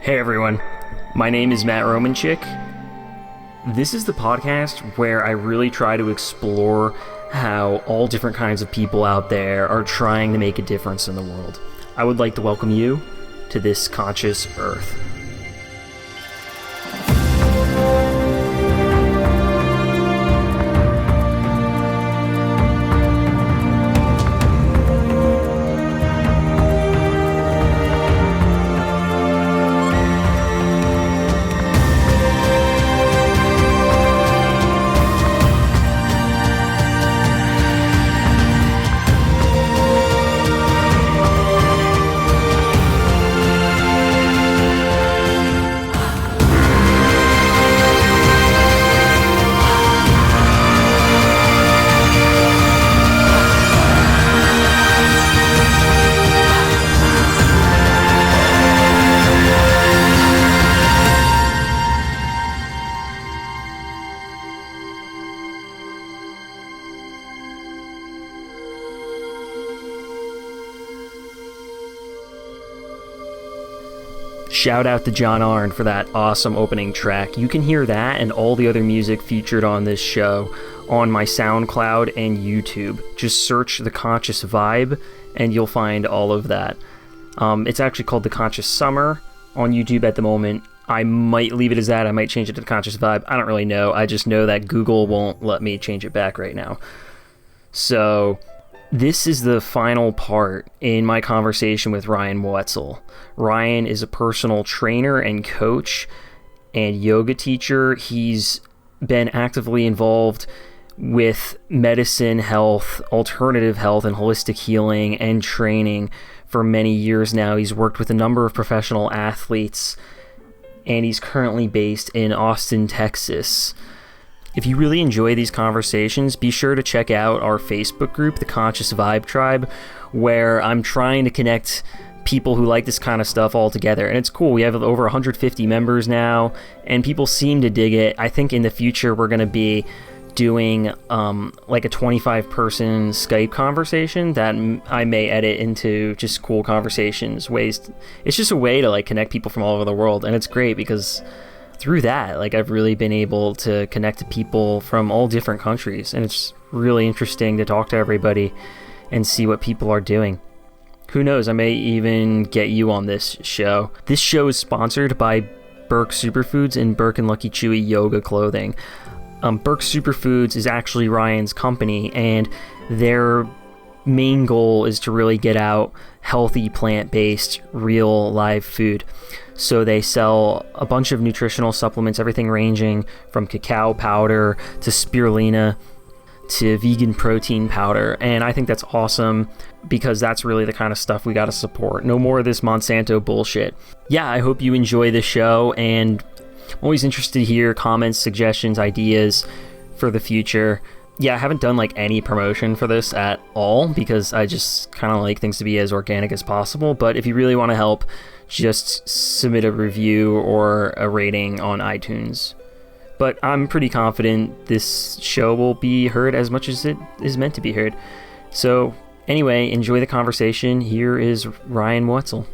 Hey everyone, my name is Matt Romanchik. This is the podcast where I really try to explore how all different kinds of people out there are trying to make a difference in the world. I would like to welcome you to this conscious earth. Shout out to John Arndt for that awesome opening track. You can hear that and all the other music featured on this show on my SoundCloud and YouTube. Just search The Conscious Vibe and you'll find all of that. It's actually called The Conscious Summer on YouTube at the moment. I might leave it as that. I might change it to The Conscious Vibe. I don't really know. I just know that Google won't let me change it back right now. So this is the final part in my conversation with Ryan Muetzel. Ryan is a personal trainer and coach and yoga teacher. He's been actively involved with medicine, health, alternative health, and holistic healing and training for many years now. He's worked with a number of professional athletes, and he's currently based in Austin, Texas. If you really enjoy these conversations, be sure to check out our Facebook group, The Conscious Vibe Tribe, where I'm trying to connect people who like this kind of stuff all together. And it's cool. We have over 150 members now, and people seem to dig it. I think in the future we're going to be doing like a 25-person Skype conversation that I may edit into just cool conversations. It's just a way to like connect people from all over the world, and it's great because through that, like, I've really been able to connect to people from all different countries, and it's really interesting to talk to everybody and see what people are doing. Who knows, I may even get you on this show. This show is sponsored by Burke Superfoods and Burke and Lucky Chewy Yoga Clothing. Burke Superfoods is actually Ryan's company, and their main goal is to really get out healthy, plant-based, real, live food. So they sell a bunch of nutritional supplements, everything ranging from cacao powder to spirulina to vegan protein powder. And I think that's awesome because that's really the kind of stuff we got to support. No more of this Monsanto bullshit. Yeah, I hope you enjoy the show, and I'm always interested to hear comments, suggestions, ideas for the future. Yeah, I haven't done like any promotion for this at all because I just kind of like things to be as organic as possible. But if you really want to help, just submit a review or a rating on iTunes. But I'm pretty confident this show will be heard as much as it is meant to be heard. So anyway, enjoy the conversation. Here is Ryan Muetzel.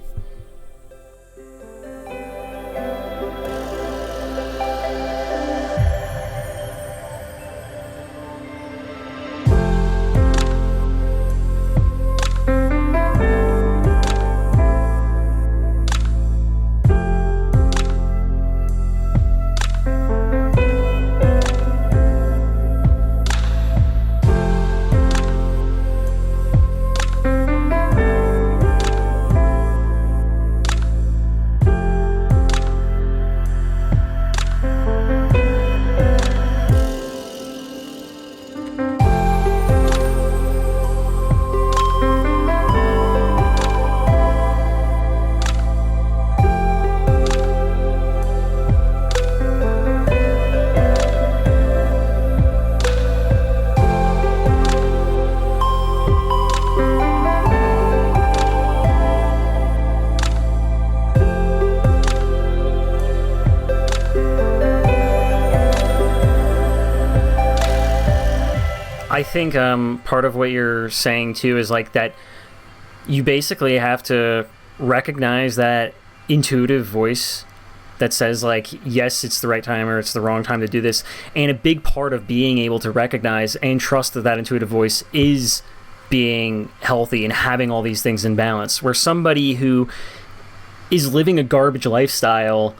I think part of what you're saying too is like that you basically have to recognize that intuitive voice that says, like, yes, it's the right time or it's the wrong time to do this. And a big part of being able to recognize and trust that intuitive voice is being healthy and having all these things in balance, where somebody who is living a garbage lifestyle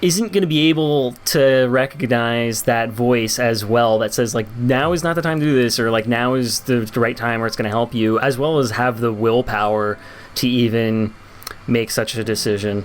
isn't going to be able to recognize that voice as well that says, like, now is not the time to do this, or like, now is the right time where it's going to help you, as well as have the willpower to even make such a decision.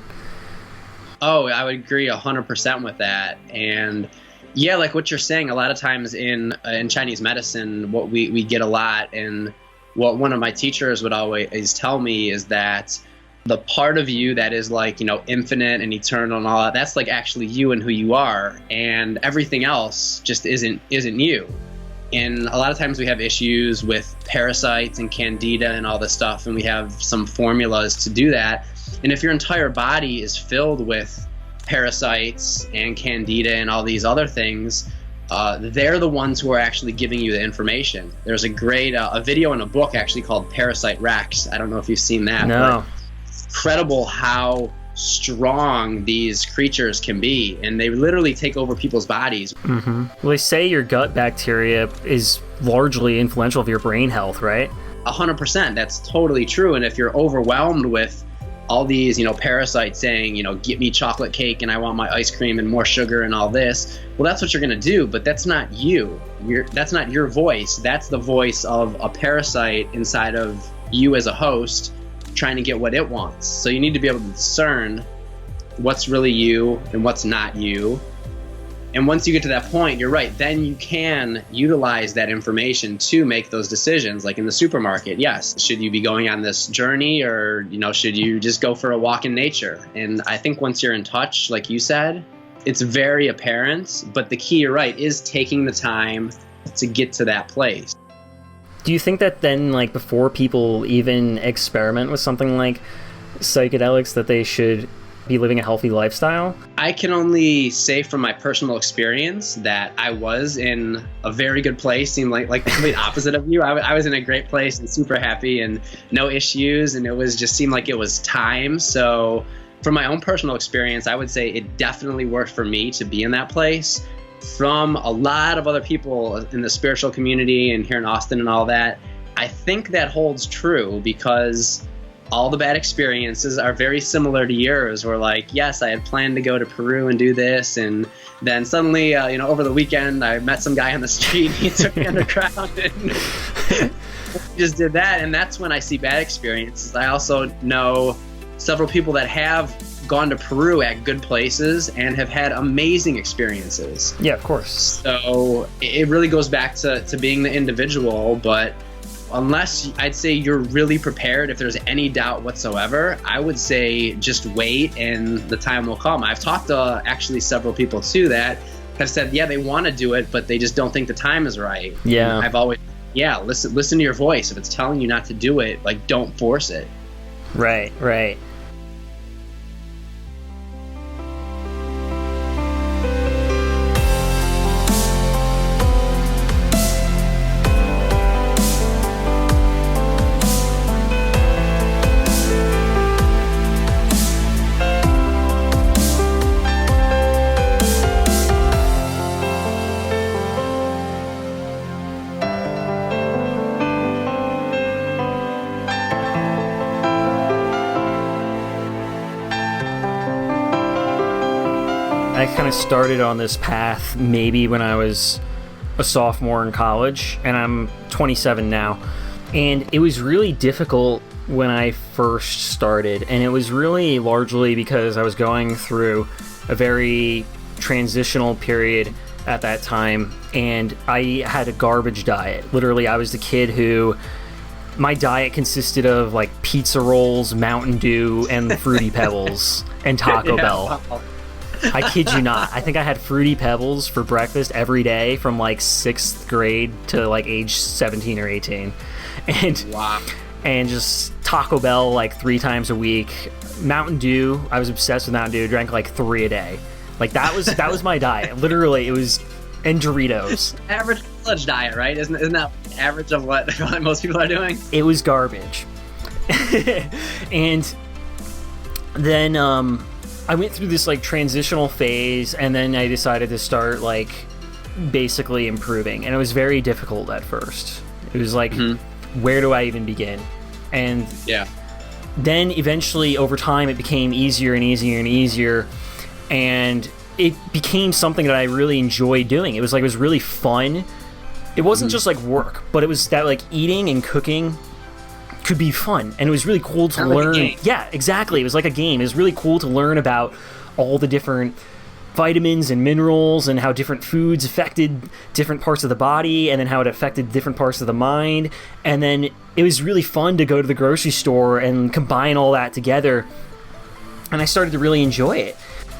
Oh, I would agree 100% with that. And yeah, like what you're saying, a lot of times in Chinese medicine, what we get a lot, and what one of my teachers would always tell me is that the part of you that is like, you know, infinite and eternal and all that, that's like actually you and who you are, and everything else just isn't you. And a lot of times we have issues with parasites and candida and all this stuff, and we have some formulas to do that. And if your entire body is filled with parasites and candida and all these other things, they're the ones who are actually giving you the information. There's a great a video in a book actually called Parasite Rex. I don't know if you've seen that. No. But it's incredible how strong these creatures can be, and they literally take over people's bodies. Mm-hmm. Well, they say your gut bacteria is largely influential of your brain health, right? 100%. That's totally true. And if you're overwhelmed with all these, you know, parasites saying, you know, get me chocolate cake and I want my ice cream and more sugar and all this, well, that's what you're going to do, but that's not you. That's not your voice. That's the voice of a parasite inside of you as a host trying to get what it wants. So you need to be able to discern what's really you and what's not you. And once you get to that point, you're right, then you can utilize that information to make those decisions. Like in the supermarket, yes, should you be going on this journey, or, you know, should you just go for a walk in nature? And I think once you're in touch, like you said, it's very apparent. But the key, you're right, is taking the time to get to that place. Do you think that then, like, before people even experiment with something like psychedelics, that they should be living a healthy lifestyle? I can only say from my personal experience that I was in a very good place. Seemed like the complete opposite of you. I was in a great place and super happy and no issues, and it was just seemed like it was time. So from my own personal experience, I would say it definitely worked for me to be in that place. From a lot of other people in the spiritual community and here in Austin and all that, I think that holds true, because all the bad experiences are very similar to yours. Where like, yes, I had planned to go to Peru and do this, and then suddenly, over the weekend, I met some guy on the street. He took me underground and just did that. And that's when I see bad experiences. I also know several people that have gone to Peru at good places and have had amazing experiences. Yeah, of course. So it really goes back to being the individual, but unless I'd say you're really prepared, if there's any doubt whatsoever, I would say just wait and the time will come. I've talked to actually several people too that have said, yeah, they want to do it, but they just don't think the time is right. Yeah. And I've always, listen to your voice. If it's telling you not to do it, like, don't force it. Right. I kind of started on this path maybe when I was a sophomore in college, and I'm 27 now. And it was really difficult when I first started, and it was really largely because I was going through a very transitional period at that time, and I had a garbage diet. Literally, I was the kid who, my diet consisted of like pizza rolls, Mountain Dew, and Fruity Pebbles, and Taco Bell. Wow. I kid you not. I think I had Fruity Pebbles for breakfast every day from like 6th grade to like age 17 or 18. And Wow. And just Taco Bell like 3 times a week. Mountain Dew, I was obsessed with Mountain Dew, drank like 3 a day. Like that was my diet. Literally, it was, and Doritos. Average college diet, right? Isn't that average of what most people are doing? It was garbage. And then I went through this like transitional phase, and then I decided to start like basically improving, and it was very difficult at first. It was like, where do I even begin? And then eventually over time it became easier and easier and easier, and it became something that I really enjoyed doing. It was really fun. It wasn't just like work, but it was that like eating and cooking could be fun, and it was really cool to learn. Like yeah, exactly. It was like a game. It was really cool to learn about all the different vitamins and minerals and how different foods affected different parts of the body, and then how it affected different parts of the mind. And then it was really fun to go to the grocery store and combine all that together, and I started to really enjoy it.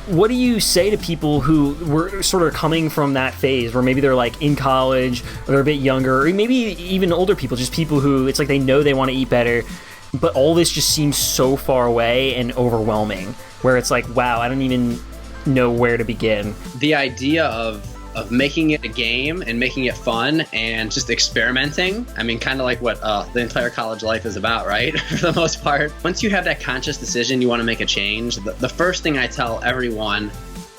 What do you say to people who were sort of coming from that phase where maybe they're like in college, or they're a bit younger, or maybe even older people, just people who it's like they know they want to eat better, but all this just seems so far away and overwhelming, where it's like, wow, I don't even know where to begin? The idea of making it a game and making it fun and just experimenting, I mean, kind of like what the entire college life is about, right? For the most part. Once you have that conscious decision, you want to make a change, the first thing I tell everyone,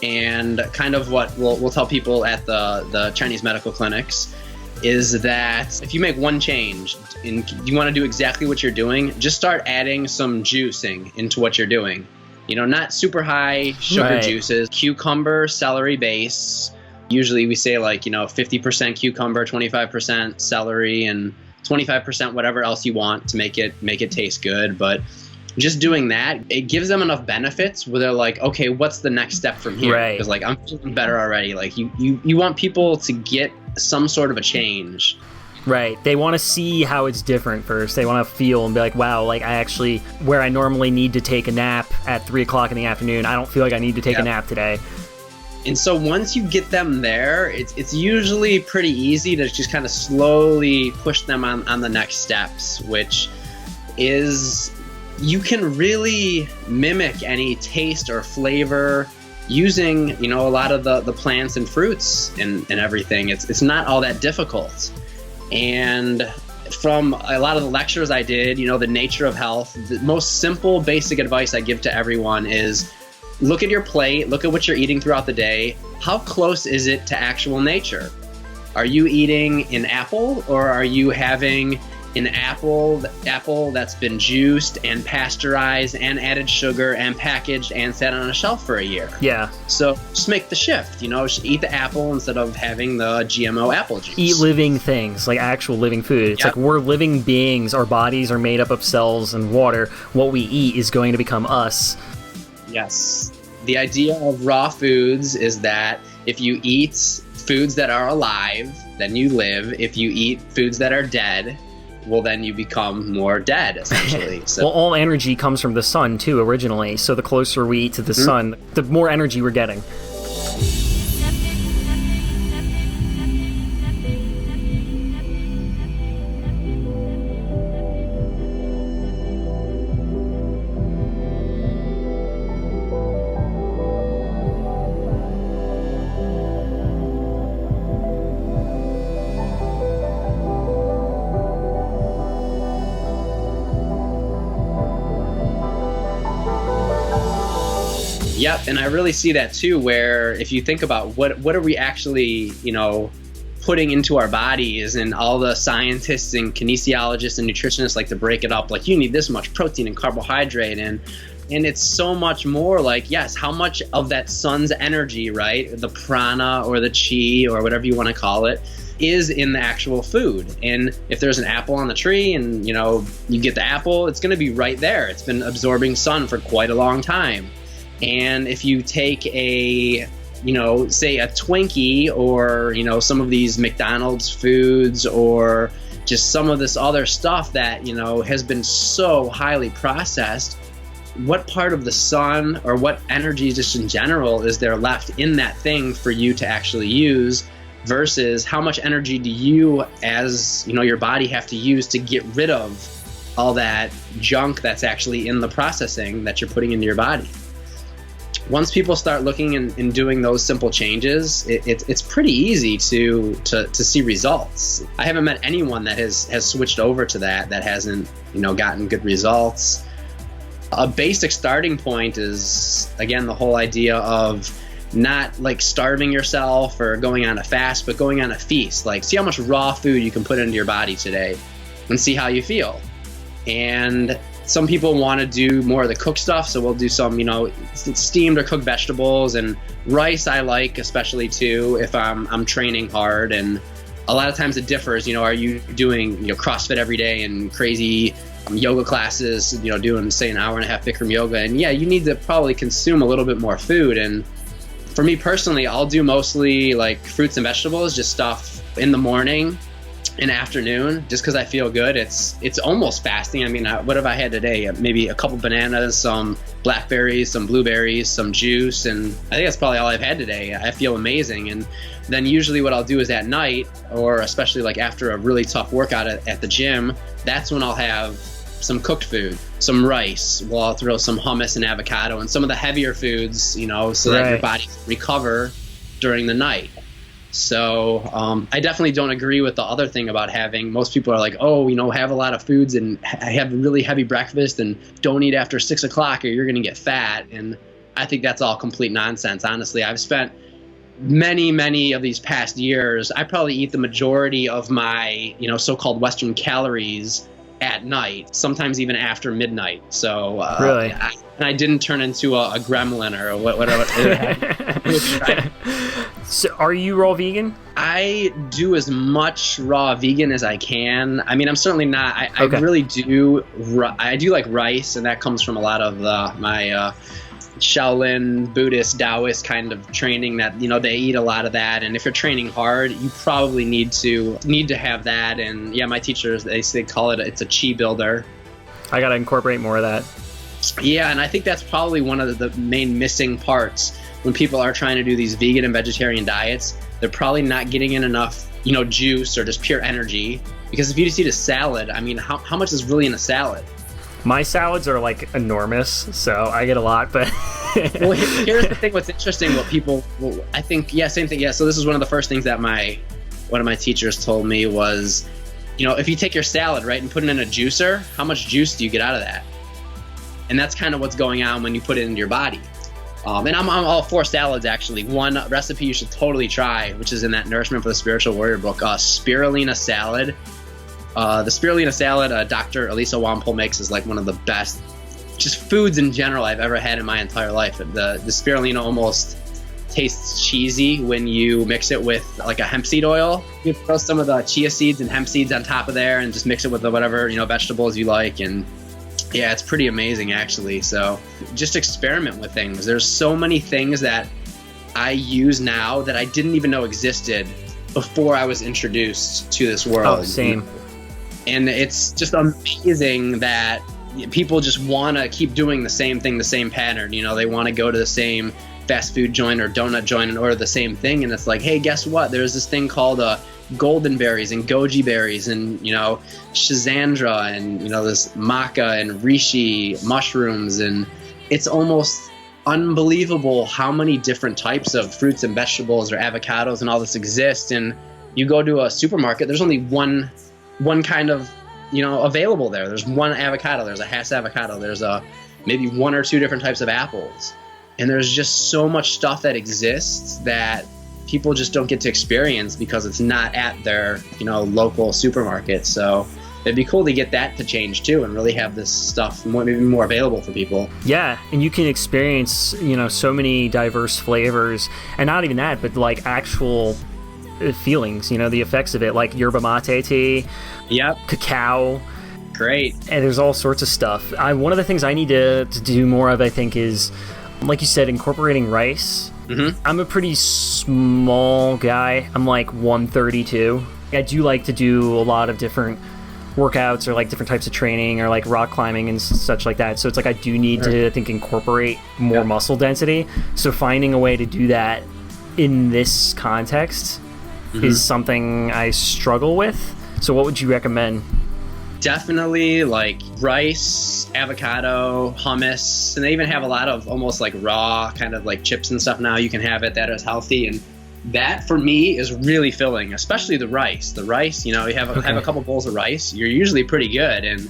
and kind of what we'll tell people at the Chinese medical clinics, is that if you make one change and you want to do exactly what you're doing, just start adding some juicing into what you're doing. You know, not super high sugar juices, cucumber, celery base. Usually we say like, 50% cucumber, 25% celery, and 25% whatever else you want to make it taste good. But just doing that, it gives them enough benefits where they're like, okay, what's the next step from here? Because like, I'm feeling better already. Like you want people to get some sort of a change. Right. They want to see how it's different first. They want to feel and be like, wow, like I actually, where I normally need to take a nap at 3:00 in the afternoon, I don't feel like I need to take a nap today. And so once you get them there, it's usually pretty easy to just kind of slowly push them on the next steps, which is you can really mimic any taste or flavor using, a lot of the plants and fruits and everything. It's not all that difficult. And from a lot of the lectures I did, the nature of health, the most simple, basic advice I give to everyone is look at your plate, look at what you're eating throughout the day. How close is it to actual nature? Are you eating an apple, or are you having an apple that's been juiced and pasteurized and added sugar and packaged and sat on a shelf for a year? Yeah. So just make the shift, just eat the apple instead of having the GMO apple juice. Eat living things, like actual living food. It's like we're living beings. Our bodies are made up of cells and water. What we eat is going to become us. Yes. The idea of raw foods is that if you eat foods that are alive, then you live. If you eat foods that are dead, well, then you become more dead, essentially. So, well, all energy comes from the sun, too, originally. So the closer we eat to the sun, the more energy we're getting. Yep, and I really see that too, where if you think about what are we actually, putting into our bodies, and all the scientists and kinesiologists and nutritionists like to break it up, like you need this much protein and carbohydrate, and it's so much more like, yes, how much of that sun's energy, right, the prana or the chi or whatever you want to call it, is in the actual food. And if there's an apple on the tree and, you get the apple, it's going to be right there. It's been absorbing sun for quite a long time. And if you take a, say a Twinkie, or, some of these McDonald's foods, or just some of this other stuff that, has been so highly processed, what part of the sun or what energy just in general is there left in that thing for you to actually use, versus how much energy do you, as, your body have to use to get rid of all that junk that's actually in the processing that you're putting into your body? Once people start looking and doing those simple changes, it's pretty easy to see results. I haven't met anyone that has switched over to that hasn't, gotten good results. A basic starting point is, again, the whole idea of not like starving yourself or going on a fast, but going on a feast. Like, see how much raw food you can put into your body today and see how you feel. And some people want to do more of the cooked stuff, so we'll do some, steamed or cooked vegetables. And rice I like especially too if I'm training hard. And a lot of times it differs. Are you doing CrossFit every day and crazy yoga classes, doing say an hour and a half Bikram yoga? And yeah, you need to probably consume a little bit more food. And for me personally, I'll do mostly like fruits and vegetables, just stuff in the morning and afternoon, just because I feel good. It's almost fasting. I mean, what have I had today? Maybe a couple bananas, some blackberries, some blueberries, some juice, and I think that's probably all I've had today. I feel amazing. And then usually what I'll do is at night, or especially like after a really tough workout at the gym, that's when I'll have some cooked food, some rice. Well, I'll throw some hummus and avocado and some of the heavier foods, so that your body can recover during the night. So I definitely don't agree with the other thing about most people are like, have a lot of foods and have a really heavy breakfast and don't eat after 6 o'clock or you're going to get fat. And I think that's all complete nonsense. Honestly, I've spent many of these past years, I probably eat the majority of my, so-called Western calories at night, sometimes even after midnight. So really, I didn't turn into a gremlin or whatever. So are you raw vegan? I do as much raw vegan as I can. I mean, I'm certainly not. I really do. I do like rice, and that comes from a lot of my Shaolin Buddhist Taoist kind of training that they eat a lot of that. And if you're training hard, you probably need to have that. And yeah, my teachers, they call it's a chi builder. I gotta incorporate more of that. Yeah, and I think that's probably one of the main missing parts when people are trying to do these vegan and vegetarian diets. They're probably not getting in enough juice or just pure energy, because if you just eat a salad, I mean, how much is really in a salad? My salads are like enormous, so I get a lot, but well, here's the thing. What's interesting, I think, same thing. Yeah. So this is one of the first things that one of my teachers told me was, if you take your salad, right, and put it in a juicer, how much juice do you get out of that? And that's kind of what's going on when you put it into your body. And I'm all for salads, actually. One recipe you should totally try, which is in that Nourishment for the Spiritual Warrior book, spirulina salad. The spirulina salad Dr. Elisa Wampole makes is like one of the best just foods in general I've ever had in my entire life. The spirulina almost tastes cheesy when you mix it with like a hemp seed oil. You throw some of the chia seeds and hemp seeds on top of there and just mix it with whatever vegetables you like, and yeah, it's pretty amazing actually. So just experiment with things. There's so many things that I use now that I didn't even know existed before I was introduced to this world. Oh, same. And it's just amazing that people just want to keep doing the same thing, the same pattern. They want to go to the same fast food joint or donut joint and order the same thing. And it's like, hey, guess what? There's this thing called golden berries and goji berries and, schizandra and, this maca and reishi mushrooms. And it's almost unbelievable how many different types of fruits and vegetables or avocados and all this exist. And you go to a supermarket, there's only one kind of, available there. There's one avocado, there's a Hass avocado, there's maybe one or two different types of apples. And there's just so much stuff that exists that people just don't get to experience because it's not at their, local supermarket. So it'd be cool to get that to change too and really have this stuff maybe more available for people. Yeah, and you can experience, so many diverse flavors, and not even that, but like actual feelings, the effects of it, like yerba mate tea, cacao. Great. And there's all sorts of stuff. One of the things I need to do more of, I think, is, like you said, incorporating rice. Mm-hmm. I'm a pretty small guy. I'm like 132. I do like to do a lot of different workouts or like different types of training or like rock climbing and such like that. So it's like I do need to, I think, incorporate more muscle density. So finding a way to do that in this context is something I struggle with. So what would you recommend? Definitely like rice, avocado, hummus, and they even have a lot of almost like raw kind of like chips and stuff now you can have it that is healthy. And that for me is really filling, especially the rice. The rice, you have a couple bowls of rice, you're usually pretty good. And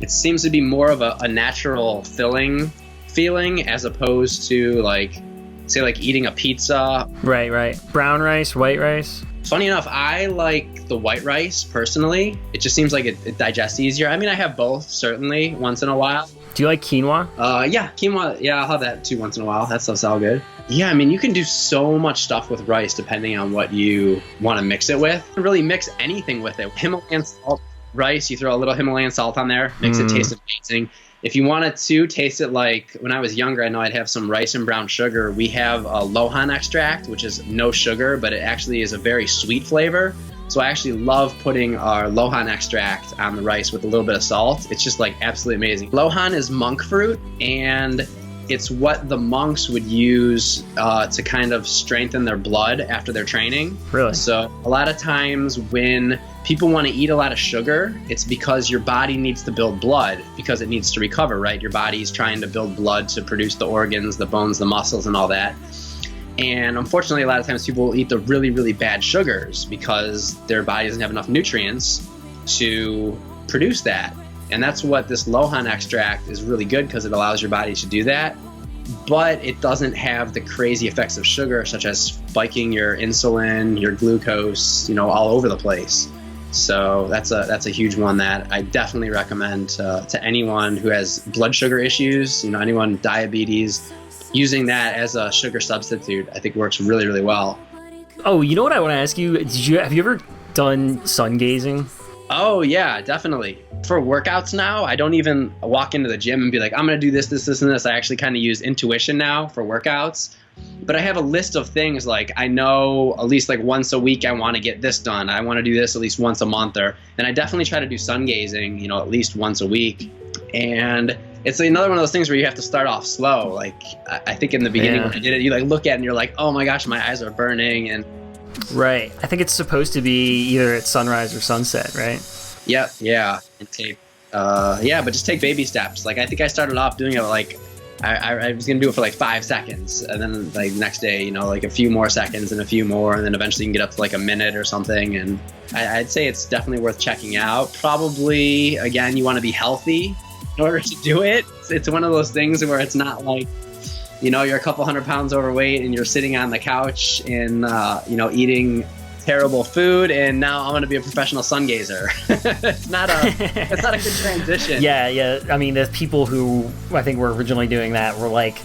It seems to be more of a natural filling feeling as opposed to like, say, like eating a pizza. Right. Brown rice, white rice? Funny enough, I like the white rice personally. It just seems like it digests easier. I mean, I have both, certainly, once in a while. Do you like quinoa? Yeah, quinoa. Yeah, I'll have that too once in a while. That stuff's all good. Yeah, I mean, you can do so much stuff with rice depending on what you want to mix it with. You can really mix anything with it. Himalayan salt rice, you throw a little Himalayan salt on there, makes it taste amazing. If you wanted to taste it like when I was younger, I know I'd have some rice and brown sugar. We have a lohan extract, which is no sugar, but it actually is a very sweet flavor. So I actually love putting our lohan extract on the rice with a little bit of salt. It's just like absolutely amazing. Lohan is monk fruit, and it's what the monks would use to kind of strengthen their blood after their training. Really? So a lot of times when people want to eat a lot of sugar, it's because your body needs to build blood because it needs to recover, right? Your body's trying to build blood to produce the organs, the bones, the muscles, and all that. And unfortunately, a lot of times people will eat the really, really bad sugars because their body doesn't have enough nutrients to produce that. And that's what this lohan extract is really good, because it allows your body to do that. But it doesn't have the crazy effects of sugar, such as spiking your insulin, your glucose, all over the place. So that's a huge one that I definitely recommend to anyone who has blood sugar issues, anyone with diabetes. Using that as a sugar substitute, I think works really, really well. Oh, you know what I want to ask you? Have you ever done sun gazing? Oh, yeah, definitely. For workouts now, I don't even walk into the gym and be like, I'm going to do this, and this. I actually kind of use intuition now for workouts. But I have a list of things, like I know at least like once a week I want to get this done. I want to do this at least once a month. And I definitely try to do sun gazing, at least once a week. And it's another one of those things where you have to start off slow. Like I think in the beginning when I did it, you like look at it and you're like, oh my gosh, my eyes are burning. And right. I think it's supposed to be either at sunrise or sunset, right? Yep. Yeah. And but just take baby steps. Like I think I started off doing it like I was going to do it for like 5 seconds, and then like next day, like a few more seconds and a few more, and then eventually you can get up to like a minute or something. And I'd say it's definitely worth checking out. Probably, again, you want to be healthy in order to do it. It's one of those things where it's not like, you're a couple 100 pounds overweight and you're sitting on the couch and, eating terrible food, and now I'm going to be a professional sun gazer. It's not a good transition. Yeah. I mean, the people who I think were originally doing that were like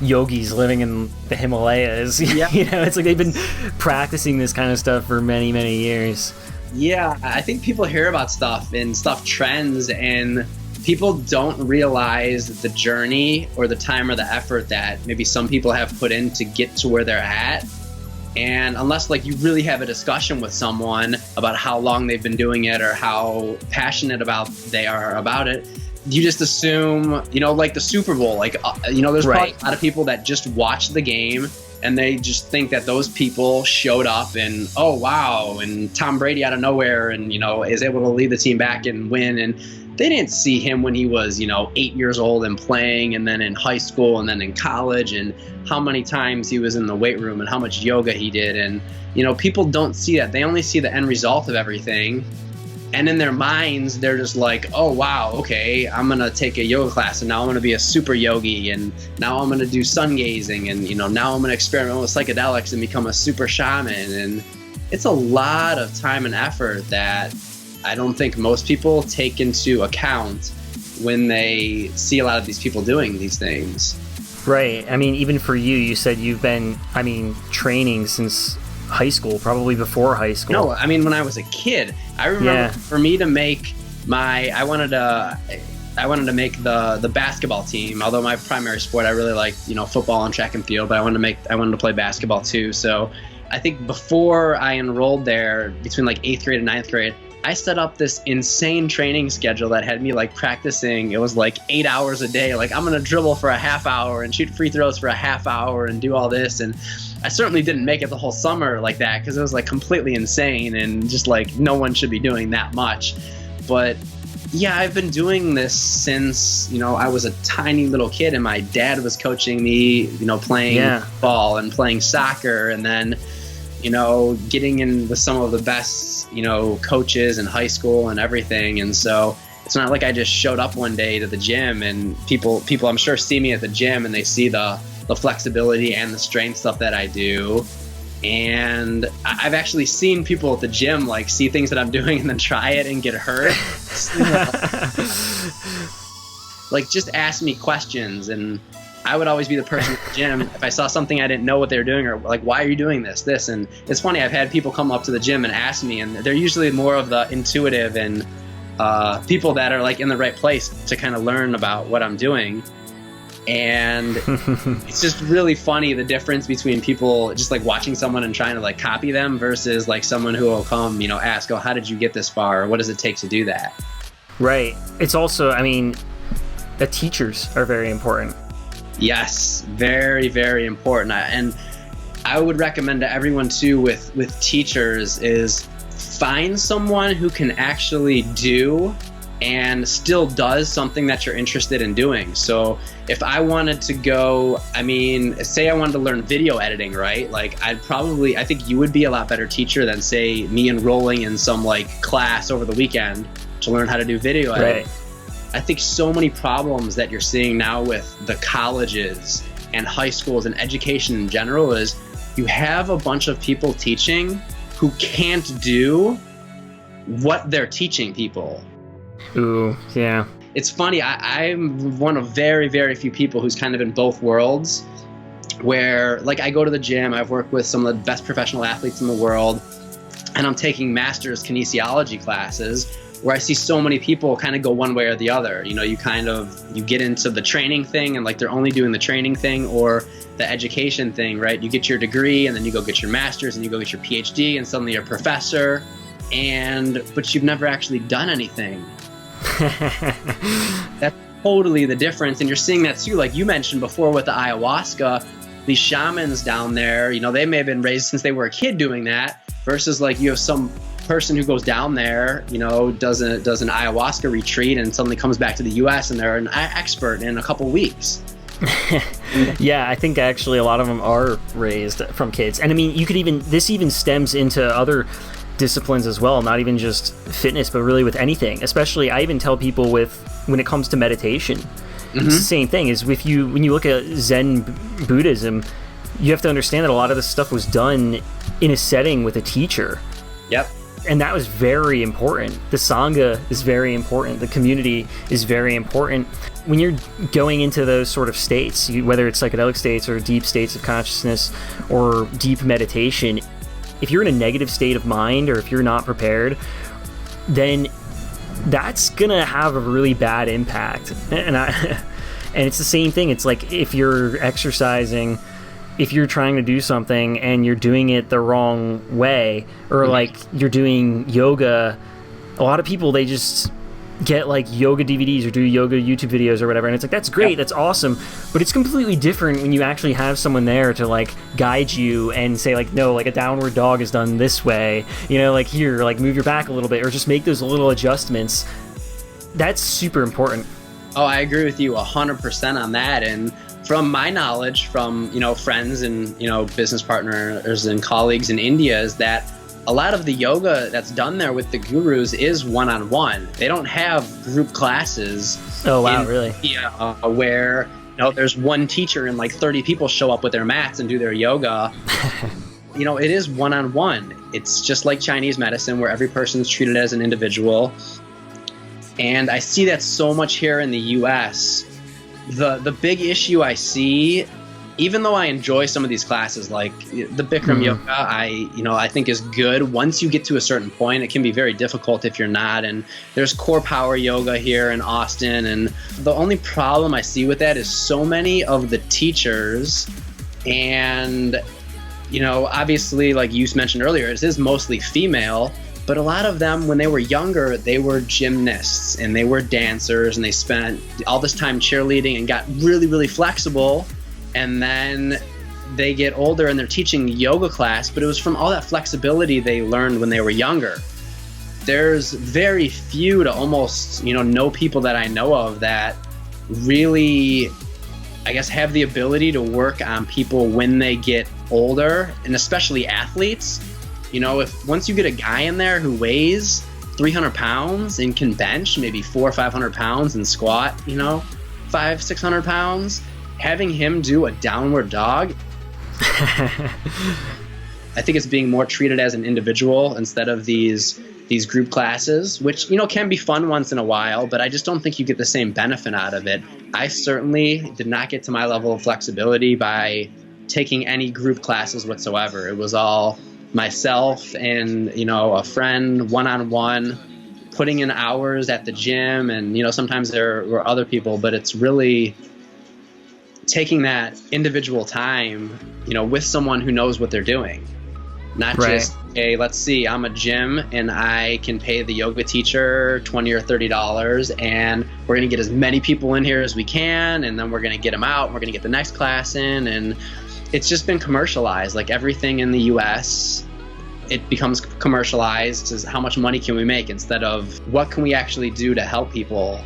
yogis living in the Himalayas. Yeah. It's like they've been practicing this kind of stuff for many, many years. Yeah, I think people hear about stuff and stuff trends, and people don't realize the journey or the time or the effort that maybe some people have put in to get to where they're at. And unless like you really have a discussion with someone about how long they've been doing it or how passionate they are about it, you just assume, like the Super Bowl, like, there's probably a lot of people that just watch the game and they just think that those people showed up and, oh, wow, and Tom Brady out of nowhere and, is able to lead the team back and win. And they didn't see him when he was, 8 years old and playing, and then in high school and then in college, and how many times he was in the weight room and how much yoga he did. And, people don't see that. They only see the end result of everything. And in their minds, they're just like, oh, wow, okay, I'm going to take a yoga class, and now I'm going to be a super yogi, and now I'm going to do sun gazing, and, now I'm going to experiment with psychedelics and become a super shaman. And it's a lot of time and effort that I don't think most people take into account when they see a lot of these people doing these things. Right. I mean, even for you, you said you've been, training since high school, probably before high school. No, when I was a kid, I remember for me to make I wanted to make the basketball team. Although my primary sport, I really liked, football and track and field, but I wanted to play basketball too. So I think before I enrolled there, between like 8th grade and 9th grade, I set up this insane training schedule that had me like practicing. It was like 8 hours a day. Like I'm going to dribble for a half hour and shoot free throws for a half hour and do all this. And I certainly didn't make it the whole summer like that, because it was like completely insane and just like no one should be doing that much. But yeah, I've been doing this since, I was a tiny little kid, and my dad was coaching me, playing ball and playing soccer, and then getting in with some of the best, coaches in high school and everything. And so It's not like I just showed up one day to the gym and people I'm sure see me at the gym and they see the flexibility and the strength stuff that I do. And I've actually seen people at the gym like see things that I'm doing and then try it and get hurt. Like just ask me questions, and I would always be the person at the gym if I saw something I didn't know what they were doing, or like, why are you doing this? And it's funny, I've had people come up to the gym and ask me, and they're usually more of the intuitive and people that are like in the right place to kind of learn about what I'm doing. And it's just really funny the difference between people just like watching someone and trying to like copy them versus like someone who will come, you know, ask, oh, how did you get this far? Or what does it take to do that? Right. It's also, I mean, the teachers are very important. Yes, very, very important. And I would recommend to everyone too with teachers is find someone who can actually do and still does something that you're interested in doing. So if I wanted to go, I mean, say I wanted to learn video editing, right? Like I think you would be a lot better teacher than say me enrolling in some like class over the weekend to learn how to do video editing. Right. I think so many problems that you're seeing now with the colleges and high schools and education in general is you have a bunch of people teaching who can't do what they're teaching people. Ooh, yeah. It's funny, I'm one of very, very few people who's kind of in both worlds, where like I go to the gym, I've worked with some of the best professional athletes in the world, and I'm taking master's kinesiology classes where I see so many people kind of go one way or the other. You know, you get into the training thing and like they're only doing the training thing or the education thing, right? You get your degree and then you go get your master's and you go get your PhD and suddenly you're a professor, but you've never actually done anything. That's totally the difference. And you're seeing that too, like you mentioned before with the ayahuasca, these shamans down there, you know, they may have been raised since they were a kid doing that, versus like you have some person who goes down there, you know, does an ayahuasca retreat and suddenly comes back to the US and they're an expert in a couple weeks. Yeah, I think actually a lot of them are raised from kids. And I mean, this even stems into other disciplines as well, not even just fitness, but really with anything. Especially, I even tell people when it comes to meditation, it's the same thing. Is when you look at Zen Buddhism, you have to understand that a lot of this stuff was done in a setting with a teacher. Yep. And that was very important. The Sangha is very important. The community is very important. When you're going into those sort of states, whether it's psychedelic states or deep states of consciousness or deep meditation, if you're in a negative state of mind or if you're not prepared, then that's gonna have a really bad impact. And it's the same thing. It's like if you're exercising, if you're trying to do something and you're doing it the wrong way, or like you're doing yoga, a lot of people, they just get like yoga DVDs or do yoga YouTube videos or whatever, and it's like, that's great, that's awesome, but it's completely different when you actually have someone there to like guide you and say like, no, like a downward dog is done this way, you know, like here, like move your back a little bit, or just make those little adjustments. That's super important. Oh, I agree with you 100% on that. And from my knowledge from, you know, friends and, you know, business partners and colleagues in India, is that a lot of the yoga that's done there with the gurus is one-on-one. They don't have group classes. Oh, wow, really? Yeah, where, you know, there's one teacher and like 30 people show up with their mats and do their yoga. You know, it is one-on-one. It's just like Chinese medicine where every person's treated as an individual. And I see that so much here in the US. The big issue I see, even though I enjoy some of these classes, like the Bikram yoga, I think is good. Once you get to a certain point, it can be very difficult if you're not. And there's core power yoga here in Austin. And the only problem I see with that is so many of the teachers, and, you know, obviously, like you mentioned earlier, it is mostly female. But a lot of them, when they were younger, they were gymnasts and they were dancers and they spent all this time cheerleading and got really, really flexible. And then they get older and they're teaching yoga class, but it was from all that flexibility they learned when they were younger. There's very few to almost, you know, no people that I know of that really, I guess, have the ability to work on people when they get older, and especially athletes. You know, if once you get a guy in there who weighs 300 pounds and can bench maybe 400 or 500 pounds and squat, 500-600 pounds, having him do a downward dog, I think it's being more treated as an individual instead of these group classes, which, can be fun once in a while, but I just don't think you get the same benefit out of it. I certainly did not get to my level of flexibility by taking any group classes whatsoever. It was all myself and, a friend one-on-one, putting in hours at the gym, and, sometimes there were other people, but it's really taking that individual time, with someone who knows what they're doing. Not right. Just, hey, let's see, I'm a gym and I can pay the yoga teacher $20 or $30 and we're going to get as many people in here as we can, and then we're going to get them out and we're going to get the next class in. And it's just been commercialized. Like everything in the US, it becomes commercialized as how much money can we make instead of what can we actually do to help people.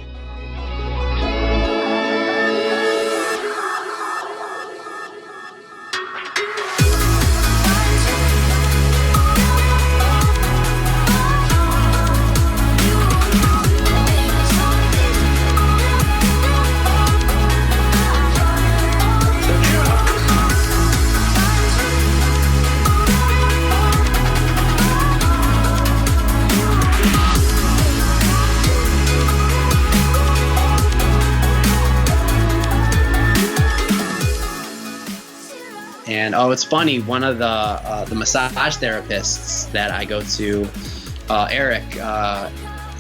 And it's funny, one of the massage therapists that I go to, Eric,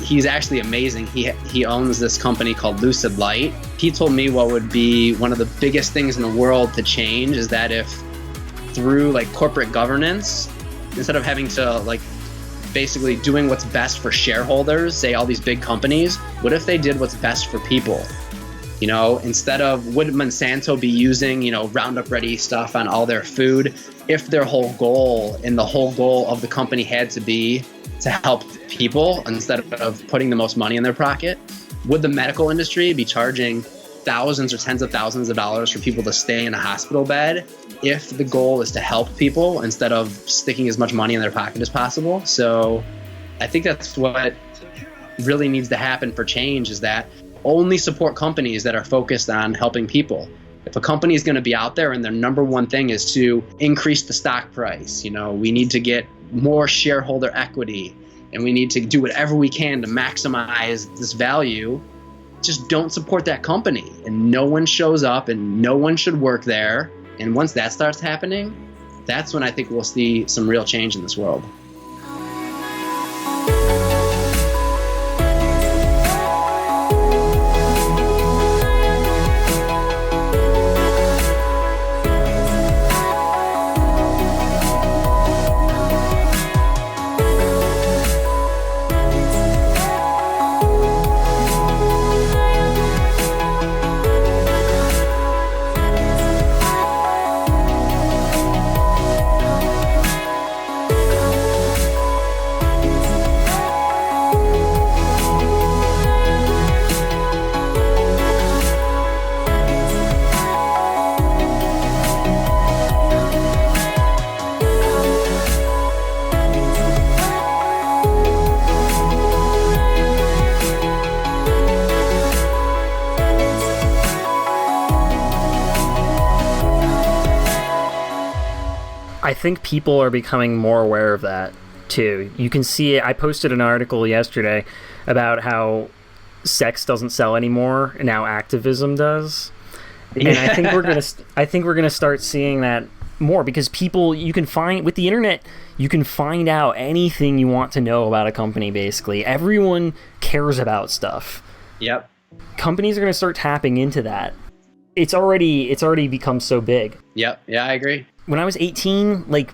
he's actually amazing. He owns this company called Lucid Light. He told me what would be one of the biggest things in the world to change is that if through like corporate governance, instead of having to like basically doing what's best for shareholders, say all these big companies, what if they did what's best for people? Instead of would Monsanto be using, Roundup Ready stuff on all their food, if their whole goal and the whole goal of the company had to be to help people instead of putting the most money in their pocket, would the medical industry be charging thousands or tens of thousands of dollars for people to stay in a hospital bed if the goal is to help people instead of sticking as much money in their pocket as possible? So I think that's what really needs to happen for change, is that only support companies that are focused on helping people. If a company is going to be out there and their number one thing is to increase the stock price, we need to get more shareholder equity and we need to do whatever we can to maximize this value, just don't support that company. And no one shows up and no one should work there. And once that starts happening, that's when I think we'll see some real change in this world. I think people are becoming more aware of that too. You can see it. I posted an article yesterday about how sex doesn't sell anymore and now activism does. And I think we're gonna start seeing that more, because people, you can find with the internet, you can find out anything you want to know about a company. Basically, everyone cares about stuff. Yep. Companies are gonna start tapping into that. It's already become so big. Yep. Yeah, I agree. When I was 18, like,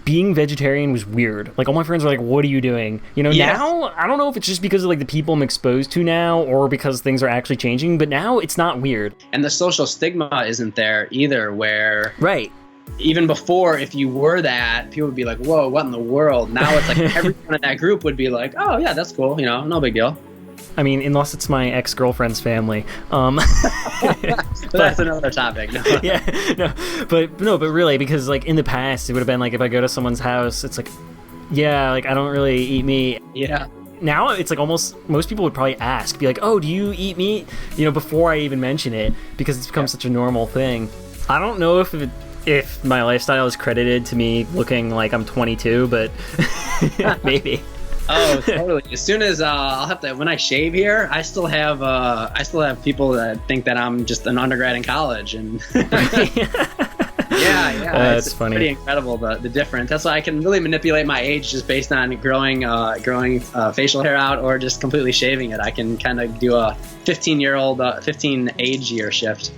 being vegetarian was weird. Like, all my friends were like, what are you doing? Now, I don't know if it's just because of, like, the people I'm exposed to now or because things are actually changing, but now it's not weird. And the social stigma isn't there either, where... Right. Even before, if you were that, people would be like, whoa, what in the world? Now it's like everyone in that group would be like, oh, yeah, that's cool. No big deal. I mean, unless it's my ex-girlfriend's family. But that's another topic. No. Yeah, but really, because like in the past, it would have been like if I go to someone's house, it's like, yeah, like I don't really eat meat. Yeah. now it's like almost most people would probably be like, oh, do you eat meat? Before I even mention it, because it's become such a normal thing. I don't know if my lifestyle is credited to me looking like I'm 22, but maybe. Oh, totally. As soon as I'll have to, when I shave here, I still have people that think that I'm just an undergrad in college, and yeah, it's funny. Pretty incredible the difference. That's why I can really manipulate my age just based on growing facial hair out or just completely shaving it. I can kind of do a 15 age year shift.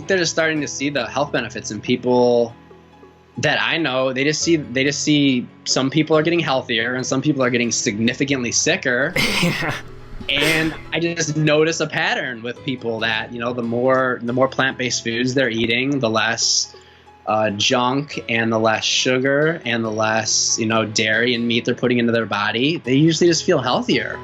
They're just starting to see the health benefits in people that I know. They just see some people are getting healthier and some people are getting significantly sicker. Yeah. And I just notice a pattern with people that, the more plant-based foods they're eating, the less junk and the less sugar and the less, dairy and meat they're putting into their body, they usually just feel healthier.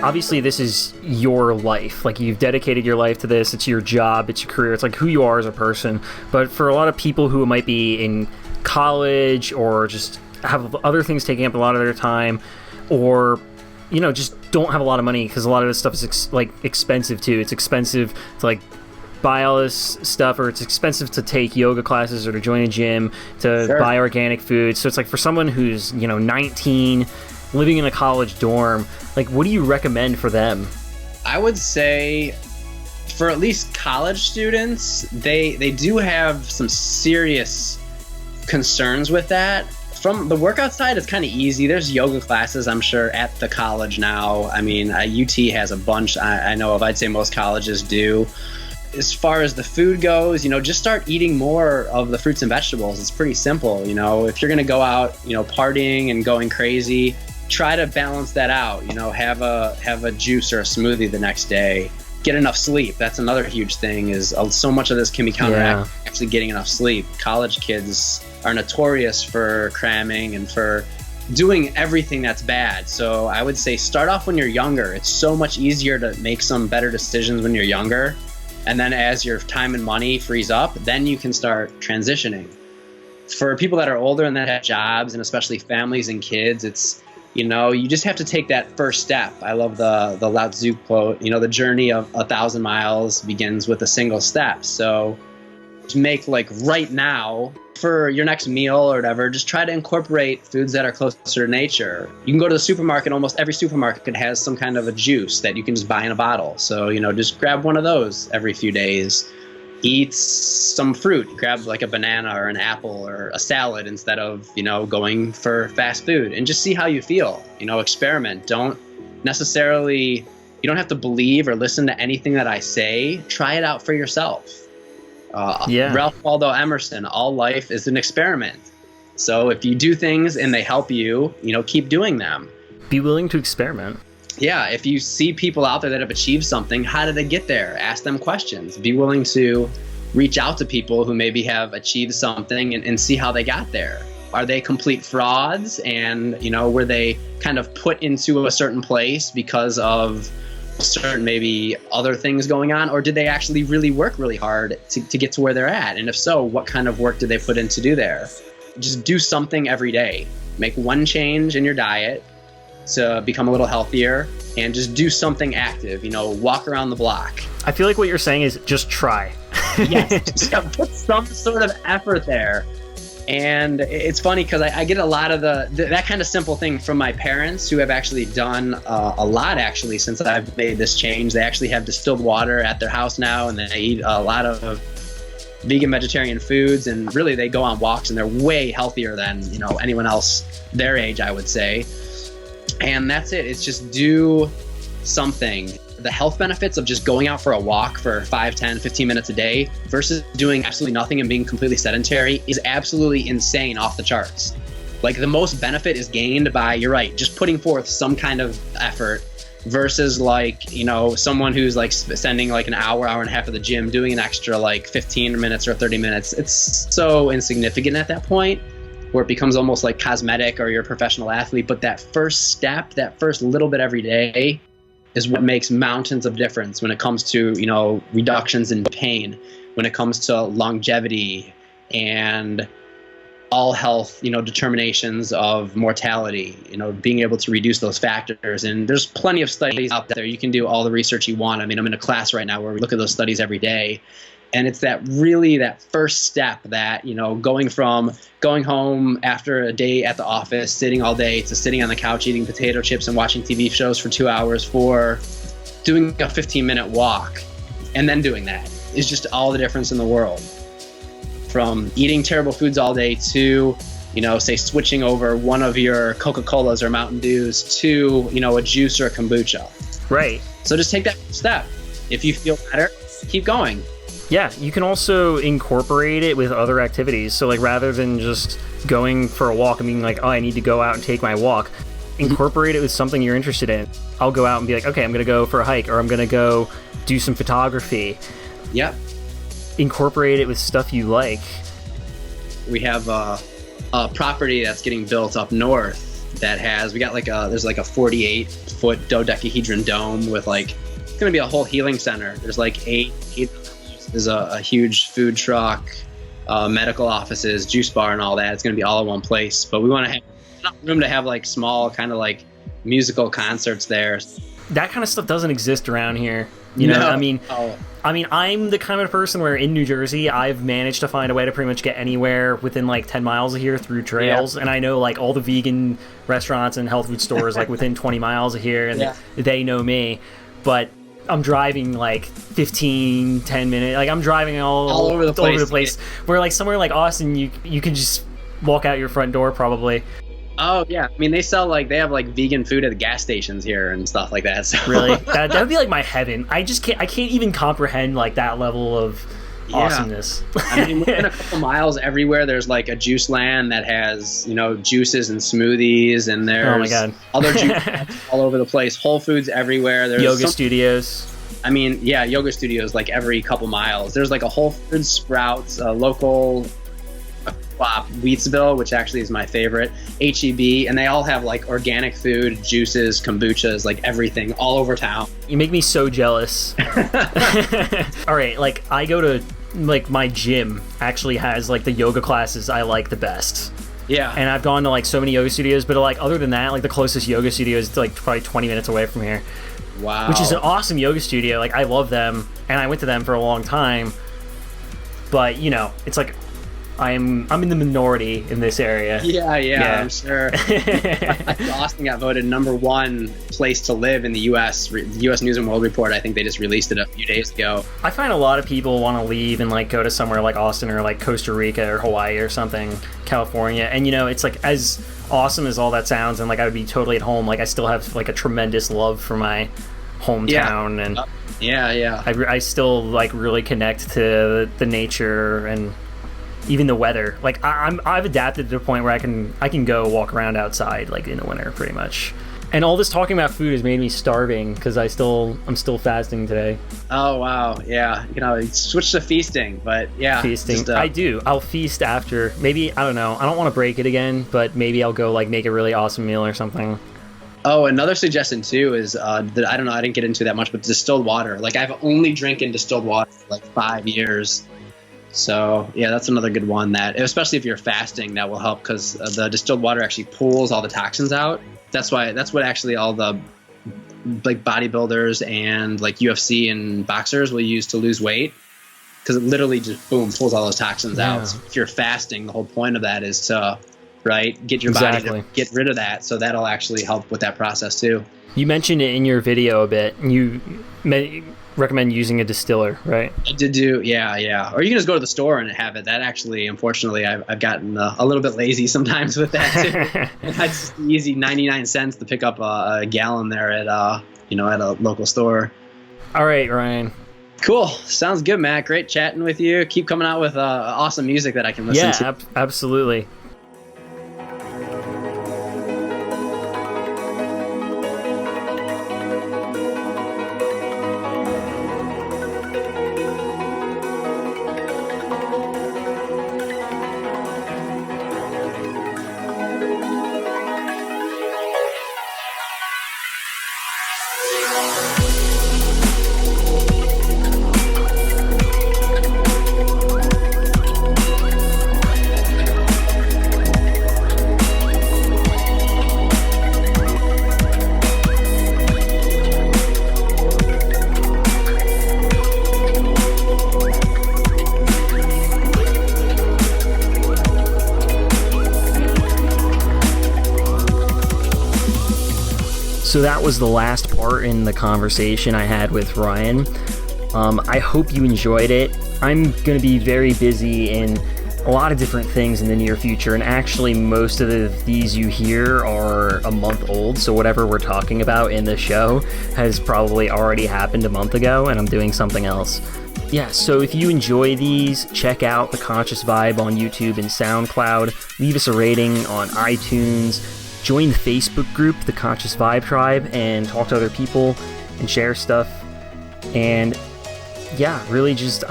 Obviously, this is your life. Like, you've dedicated your life to this. It's your job. It's your career. It's like who you are as a person. But for a lot of people who might be in college or just have other things taking up a lot of their time, or just don't have a lot of money, because a lot of this stuff is expensive too. It's expensive to buy all this stuff, or it's expensive to take yoga classes or to join a gym, to buy organic food. So it's like for someone who's 19, living in a college dorm, what do you recommend for them? I would say for at least college students, they do have some serious concerns with that. From the workout side, it's kind of easy. There's yoga classes, I'm sure, at the college now. I mean, UT has a bunch I know of. I'd say most colleges do. As far as the food goes, just start eating more of the fruits and vegetables. It's pretty simple. If you're going to go out, partying and going crazy, try to balance that out. Have a juice or a smoothie the next day. Get enough sleep. That's another huge thing, is so much of this can be counteracted actually getting enough sleep. College kids are notorious for cramming and for doing everything that's bad. So I would say start off when you're younger. It's so much easier to make some better decisions when you're younger. And then as your time and money frees up, then you can start transitioning. For people that are older and that have jobs, and especially families and kids, it's you just have to take that first step. I love the Lao Tzu quote, the journey of 1,000 miles begins with a single step. So to make right now, for your next meal or whatever, just try to incorporate foods that are closer to nature. You can go to the supermarket. Almost every supermarket has some kind of a juice that you can just buy in a bottle. So, just grab one of those every few days. Eat some fruit. Grab a banana or an apple or a salad instead of, going for fast food, and just see how you feel. Experiment. You don't have to believe or listen to anything that I say. Try it out for yourself. Ralph Waldo Emerson, all life is an experiment. So if you do things and they help you, keep doing them. Be willing to experiment. Yeah, if you see people out there that have achieved something, how did they get there? Ask them questions. Be willing to reach out to people who maybe have achieved something and see how they got there. Are they complete frauds? And, were they kind of put into a certain place because of certain maybe other things going on? Or did they actually really work really hard to get to where they're at? And if so, what kind of work did they put in to do there? Just do something every day. Make one change in your diet to become a little healthier, and just do something active. Walk around the block. I feel like what you're saying is just try. Yes, just put some sort of effort there. And it's funny because I get a lot of that kind of simple thing from my parents, who have actually done a lot actually since I've made this change. They actually have distilled water at their house now, and they eat a lot of vegan, vegetarian foods, and really they go on walks, and they're way healthier than, you know, anyone else their age, I would say. And that's it. It's just do something. The health benefits of just going out for a walk for 5, 10, 15 minutes a day versus doing absolutely nothing and being completely sedentary is absolutely insane, off the charts. Like, the most benefit is gained by, you're right, just putting forth some kind of effort versus, like, you know, someone who's like spending like an hour and a half at the gym doing an extra like 15 minutes or 30 minutes. It's so insignificant at that point, where it becomes almost like cosmetic, or you're a professional athlete. But that first step, that first little bit every day, is what makes mountains of difference when it comes to, you know, reductions in pain, when it comes to longevity and all health, you know, determinations of mortality, you know, being able to reduce those factors. And there's plenty of studies out there. You can do all the research you want. I mean, I'm in a class right now where we look at those studies every day. And it's that first step that, you know, going home after a day at the office, sitting all day, to sitting on the couch eating potato chips and watching TV shows for 2 hours, for doing a 15-minute walk, and then doing that is just all the difference in the world. From eating terrible foods all day to, you know, say switching over one of your Coca-Colas or Mountain Dews to, you know, a juice or a kombucha. Right. So just take that step. If you feel better, keep going. Yeah, you can also incorporate it with other activities. So, like, rather than just going for a walk and being like, oh, I need to go out and take my walk, incorporate it with something you're interested in. I'll go out and be like, okay, I'm going to go for a hike, or I'm going to go do some photography. Yep. Incorporate it with stuff you like. We have a property that's getting built up north that has, there's like a 48-foot dodecahedron dome with, like, it's going to be a whole healing center. There's like eight There's a huge food truck, medical offices, juice bar, and all that. It's going to be all in one place. But we want to have enough room to have like small kind of like musical concerts there. That kind of stuff doesn't exist around here. You know, I mean, I'm the kind of person where in New Jersey, I've managed to find a way to pretty much get anywhere within like 10 miles of here through trails. Yeah. And I know like all the vegan restaurants and health food stores like within 20 miles of here, and they know me. But I'm driving like 10 minutes. Like, I'm driving all over the place. Where like somewhere like Austin, you can just walk out your front door probably. Oh yeah, I mean they have like vegan food at the gas stations here and stuff like that. So. Really, that would be like my heaven. I can't even comprehend like that level of awesomeness. I mean, within a couple miles everywhere, there's like a juice land that has, you know, juices and smoothies, and there's other juices all over the place. Whole Foods everywhere. There's yoga studios. I mean, yeah, yoga studios like every couple miles. There's like a Whole Foods, Sprouts, a local Wheatsville, which actually is my favorite, HEB, and they all have like organic food, juices, kombuchas, like everything all over town. You make me so jealous. All right, like I go to like my gym actually has like the yoga classes I like the best. Yeah. And I've gone to like so many yoga studios, but like other than that, like the closest yoga studio is like probably 20 minutes away from here. Wow. Which is an awesome yoga studio. Like I love them, and I went to them for a long time. But you know, it's like I'm in the minority in this area. Yeah. I'm sure. Austin got voted #1 place to live in the U.S. The U.S. News and World Report. I think they just released it a few days ago. I find a lot of people want to leave and like go to somewhere like Austin or like Costa Rica or Hawaii or something, California. And you know, it's like as awesome as all that sounds, and like I would be totally at home. Like I still have like a tremendous love for my hometown, and I still like really connect to the nature and even the weather. Like I've adapted to the point where I can go walk around outside like in the winter pretty much. And all this talking about food has made me starving because I'm still fasting today. Oh wow, yeah. You know, switch to feasting, but yeah, feasting. I do. I'll feast after. Maybe I don't know. I don't want to break it again, but maybe I'll go like make a really awesome meal or something. Oh, another suggestion too is that I don't know. I didn't get into that much, but distilled water. Like I've only drinking distilled water for like 5 years. So yeah, that's another good one that, especially if you're fasting, that will help because the distilled water actually pulls all the toxins out. That's what actually all the like bodybuilders and like UFC and boxers will use to lose weight. because it literally just boom pulls all those toxins out. So if you're fasting, the whole point of that is to get your body to get rid of that. So that'll actually help with that process too. You mentioned it in your video a bit. You recommend using a distiller, right? I did do, yeah. Or you can just go to the store and have it. That actually, unfortunately, I've gotten a little bit lazy sometimes with that too. That's easy, 99 cents to pick up a gallon there at at a local store. All right, Ryan. Cool. Sounds good, Matt. Great chatting with you. Keep coming out with awesome music that I can listen to. Yeah, absolutely. So that was the last part in the conversation I had with Ryan. I hope you enjoyed it. I'm going to be very busy in a lot of different things in the near future, and actually most of these you hear are a month old, so whatever we're talking about in the show has probably already happened a month ago, and I'm doing something else. Yeah, so if you enjoy these, check out The Conscious Vibe on YouTube and SoundCloud. Leave us a rating on iTunes. Join the Facebook group, The Conscious Vibe Tribe, and talk to other people and share stuff. And yeah, I really just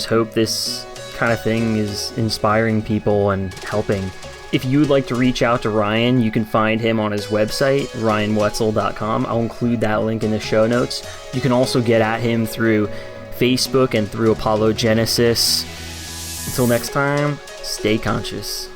hope this kind of thing is inspiring people and helping. If you would like to reach out to Ryan, you can find him on his website, ryanmuetzel.com. I'll include that link in the show notes. You can also get at him through Facebook and through Apollo Genesis. Until next time, stay conscious.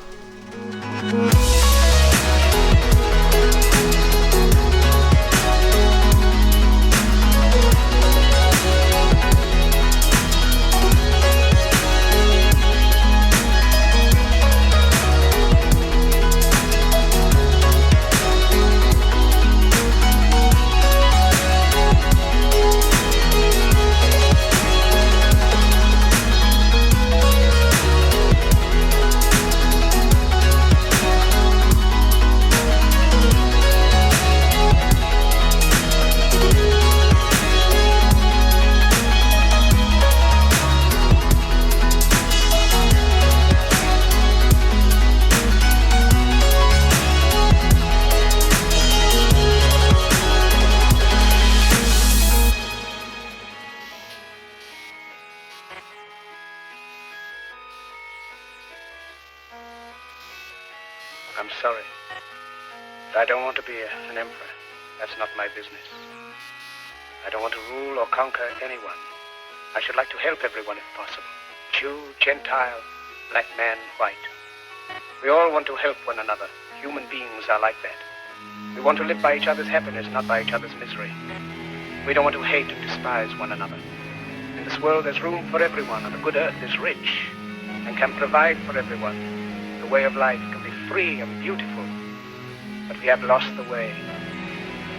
I'm sorry. But I don't want to be an emperor. That's not my business. I don't want to rule or conquer anyone. I should like to help everyone if possible. Jew, Gentile, black man, white. We all want to help one another. Human beings are like that. We want to live by each other's happiness, not by each other's misery. We don't want to hate and despise one another. In this world there's room for everyone, and the good earth is rich and can provide for everyone. The way of life can be free and beautiful, but we have lost the way.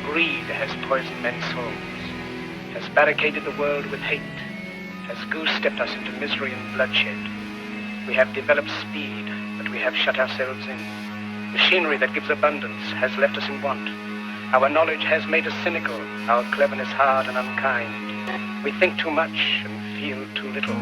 Greed has poisoned men's souls, has barricaded the world with hate, has goose-stepped us into misery and bloodshed. We have developed speed, but we have shut ourselves in. Machinery that gives abundance has left us in want. Our knowledge has made us cynical, our cleverness hard and unkind. We think too much and feel too little.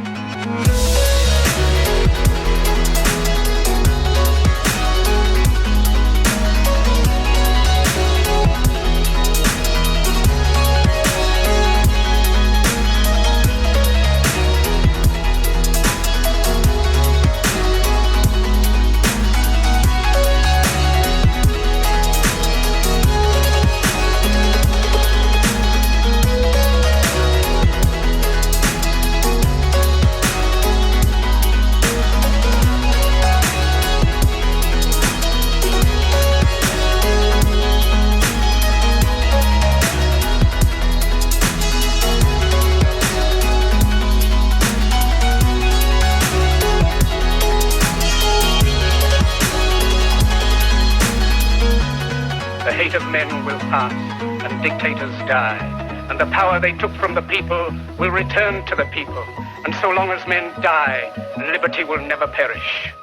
hate of men will pass, and dictators die, and the power they took from the people will return to the people. And so long as men die, liberty will never perish.